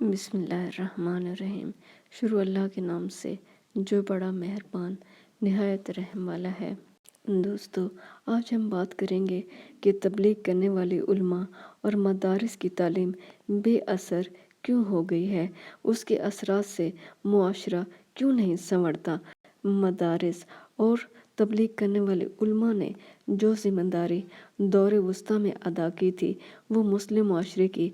بسم اللہ الرحمن الرحیم۔ شروع اللہ کے نام سے جو بڑا مہربان نہایت رحم والا ہے۔ دوستو، آج ہم بات کریں گے کہ تبلیغ کرنے والی علماء اور مدارس کی تعلیم بے اثر کیوں ہو گئی ہے، اس کے اثرات سے معاشرہ کیوں نہیں سنورتا۔ مدارس اور تبلیغ کرنے والے علماء نے جو ذمہ داری دور وسطیٰ میں ادا کی تھی، وہ مسلم معاشرے کی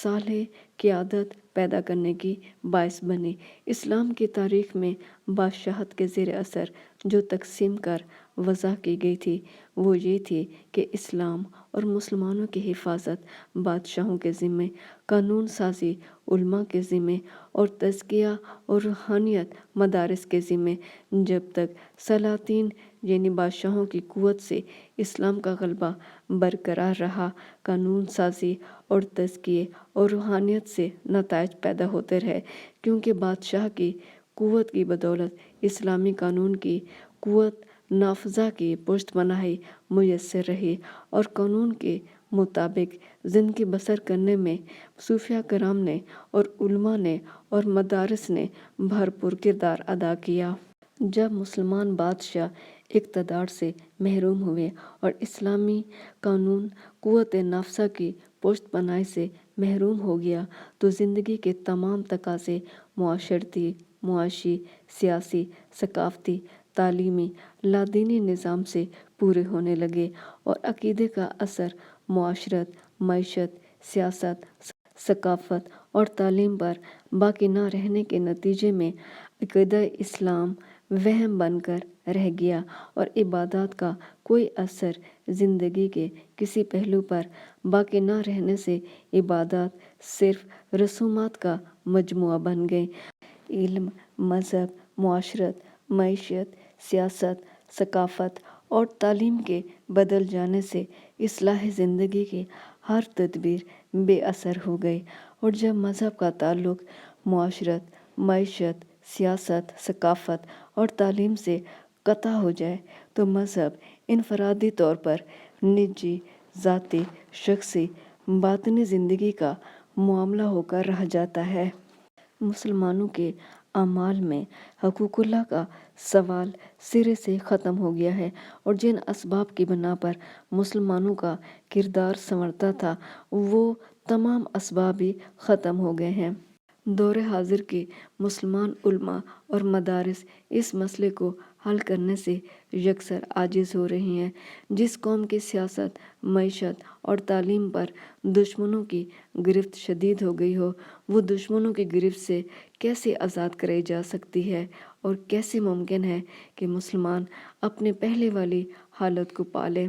صالح قیادت پیدا کرنے کی باعث بنی۔ اسلام کی تاریخ میں بادشاہت کے زیر اثر جو تقسیم کر وضع کی گئی تھی، وہ یہ تھی کہ اسلام اور مسلمانوں کی حفاظت بادشاہوں کے ذمے، قانون سازی علماء کے ذمے اور تزکیہ اور روحانیت مدارس کے ذمے۔ جب تک سلاطین یعنی بادشاہوں کی قوت سے اسلام کا غلبہ برقرار رہا، قانون سازی اور تزکیے اور روحانیت سے نتائج پیدا ہوتے رہے، کیونکہ بادشاہ کی قوت کی بدولت اسلامی قانون کی قوت نافذہ کی پشت پناہی میسر رہی اور قانون کے مطابق زندگی بسر کرنے میں صوفیہ کرام نے اور علماء نے اور مدارس نے بھرپور کردار ادا کیا۔ جب مسلمان بادشاہ اقتدار سے محروم ہوئے اور اسلامی قانون قوت نافذہ کی پشت پناہی سے محروم ہو گیا، تو زندگی کے تمام تقاضے معاشرتی، معاشی، سیاسی، ثقافتی، تعلیمی، لادینی نظام سے پورے ہونے لگے اور عقیدے کا اثر معاشرت، معیشت، سیاست، ثقافت اور تعلیم پر باقی نہ رہنے کے نتیجے میں عقیدہ اسلام وہم بن کر رہ گیا اور عبادات کا کوئی اثر زندگی کے کسی پہلو پر باقی نہ رہنے سے عبادات صرف رسومات کا مجموعہ بن گئے۔ علم، مذہب، معاشرت، معیشت، سیاست، ثقافت اور تعلیم کے بدل جانے سے اصلاح زندگی کی ہر تدبیر بے اثر ہو گئی، اور جب مذہب کا تعلق معاشرت، معیشت، سیاست، ثقافت اور تعلیم سے قطع ہو جائے تو مذہب انفرادی طور پر نجی، ذاتی، شخصی، باطنی زندگی کا معاملہ ہو کر رہ جاتا ہے۔ مسلمانوں کے اعمال میں حقوق اللہ کا سوال سرے سے ختم ہو گیا ہے، اور جن اسباب کی بنا پر مسلمانوں کا کردار سنورتا تھا، وہ تمام اسباب ہی ختم ہو گئے ہیں۔ دور حاضر کی مسلمان علماء اور مدارس اس مسئلے کو حل کرنے سے یکسر عاجز ہو رہی ہیں۔ جس قوم کی سیاست، معیشت اور تعلیم پر دشمنوں کی گرفت شدید ہو گئی ہو، وہ دشمنوں کی گرفت سے کیسے آزاد کرائی جا سکتی ہے، اور کیسے ممکن ہے کہ مسلمان اپنے پہلے والی حالت کو پالے۔